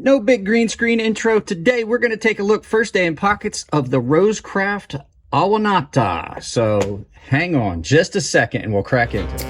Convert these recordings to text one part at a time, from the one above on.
No big green screen intro. Today we're going to take a look first day in pockets of the ROSECRAFT AWANATA. So hang on just a second and we'll crack into it.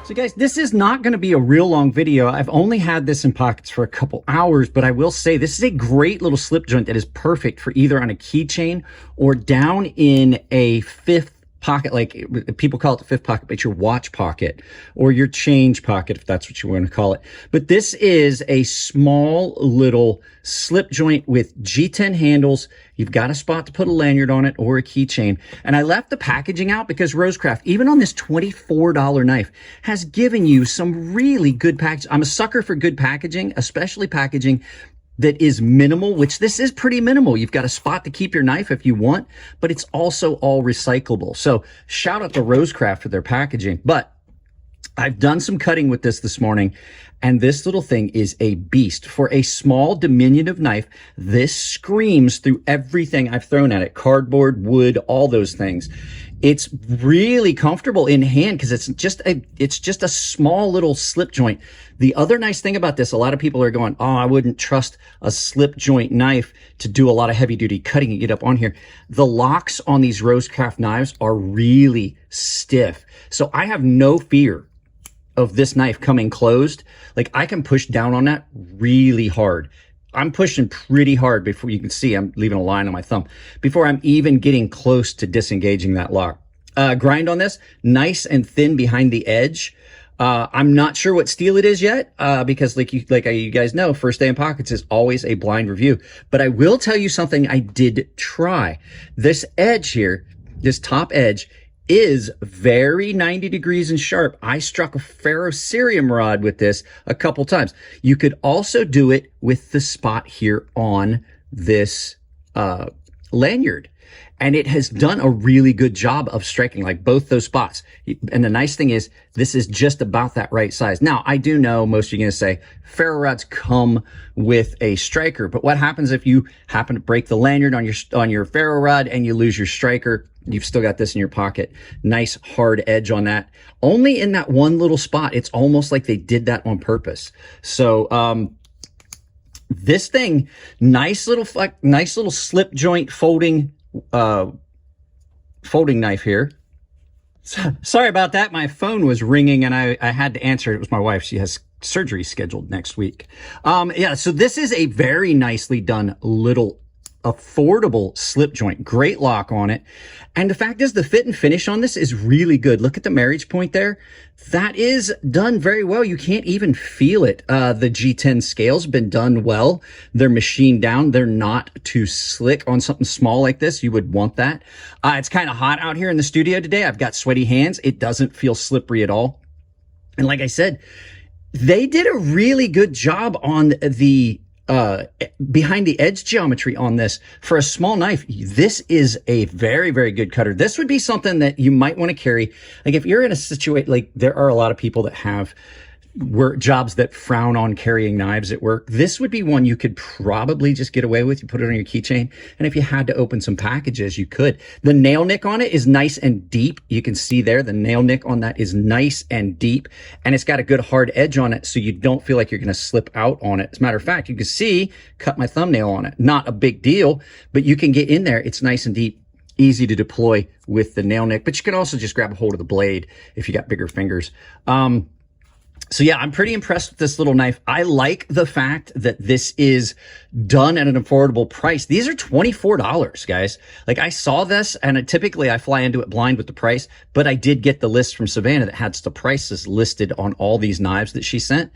So guys, this is not going to be a real long video. I've only had this in pockets for a couple hours, but I will say this is a great little slip joint that is perfect for either on a keychain or down in a fifth pocket, like people call it the fifth pocket, but your watch pocket or your change pocket, if that's what you want to call it. But this is a small little slip joint with G10 handles. You've got a spot to put a lanyard on it or a keychain. And I left the packaging out because ROSECRAFT, even on this $24 knife, has given you some really good packaging. I'm a sucker for good packaging, especially packaging that is minimal, which this is pretty minimal. You've got a spot to keep your knife if you want, but it's also all recyclable. So shout out to ROSECRAFT for their packaging. But I've done some cutting with this morning, and this little thing is a beast. For a small diminutive knife, this screams through everything I've thrown at it. Cardboard, wood, all those things. It's really comfortable in hand because it's just a small little slip joint. The other nice thing about this, a lot of people are going, oh, I wouldn't trust a slip joint knife to do a lot of heavy duty cutting and get up on here. The locks on these ROSECRAFT knives are really stiff. So I have no fear of this knife coming closed. Like I can push down on that really hard. I'm pushing pretty hard before you can see I'm leaving a line on my thumb before I'm even getting close to disengaging that lock. Grind on this, nice and thin behind the edge. I'm not sure what steel it is yet, because like you guys know, first day in pockets is always a blind review. But I will tell you something I did try. This edge here, this top edge, is very 90 degrees and sharp. I struck a ferrocerium rod with this a couple times. You could also do it with the spot here on this lanyard. And it has done a really good job of striking like both those spots. And the nice thing is this is just about that right size. Now, I do know most of you are going to say ferro rods come with a striker, but what happens if you happen to break the lanyard on your ferro rod and you lose your striker? You've still got this in your pocket. Nice hard edge on that. Only in that one little spot. It's almost like they did that on purpose. So, this thing, nice little slip joint folding knife here. Sorry about that. My phone was ringing and I had to answer it. It was my wife. She has surgery scheduled next week. Yeah, so this is a very nicely done little affordable slip joint. Great lock on it. And the fact is the fit and finish on this is really good. Look at the marriage point there. That is done very well. You can't even feel it. The G10 scale's been done well. They're machined down. They're not too slick on something small like this. You would want that. It's kind of hot out here in the studio today. I've got sweaty hands. It doesn't feel slippery at all. And like I said, they did a really good job on the behind the edge geometry on this. For a small knife, this is a very, very good cutter. This would be something that you might want to carry. Like if you're in a situation, like there are a lot of people that have work jobs that frown on carrying knives at work. This would be one you could probably just get away with. You put it on your keychain, and if you had to open some packages, you could. The nail nick on it is nice and deep. You can see there, the nail nick on that is nice and deep, and it's got a good hard edge on it, so you don't feel like you're going to slip out on it. As a matter of fact, you can see, cut my thumbnail on it. Not a big deal, but you can get in there. It's nice and deep. Easy to deploy with the nail nick, but you can also just grab a hold of the blade if you got bigger fingers. So yeah, I'm pretty impressed with this little knife. I like the fact that this is done at an affordable price. These are $24, guys. Like I saw this, and typically I fly into it blind with the price, but I did get the list from Savannah that had the prices listed on all these knives that she sent.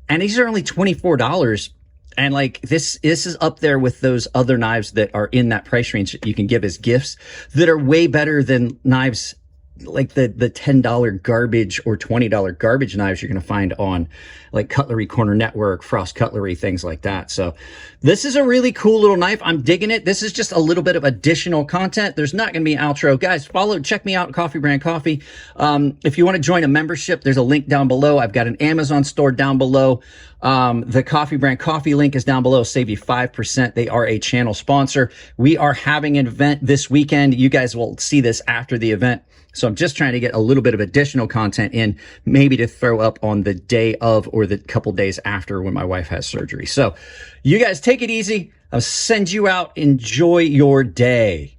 And these are only $24. And like this is up there with those other knives that are in that price range that you can give as gifts that are way better than knives like the $10 garbage or $20 garbage knives you're going to find on like Cutlery Corner Network, Frost Cutlery, things like that. So this is a really cool little knife. I'm digging it. This is just a little bit of additional content. There's not going to be an outro. Guys, check me out at Coffee Brand Coffee. If you want to join a membership, there's a link down below. I've got an Amazon store down below. The Coffee Brand Coffee link is down below. Save you 5%. They are a channel sponsor. We are having an event this weekend. You guys will see this after the event. So I'm just trying to get a little bit of additional content in, maybe to throw up on the day of or the couple days after when my wife has surgery. So you guys take it easy. I'll send you out. Enjoy your day.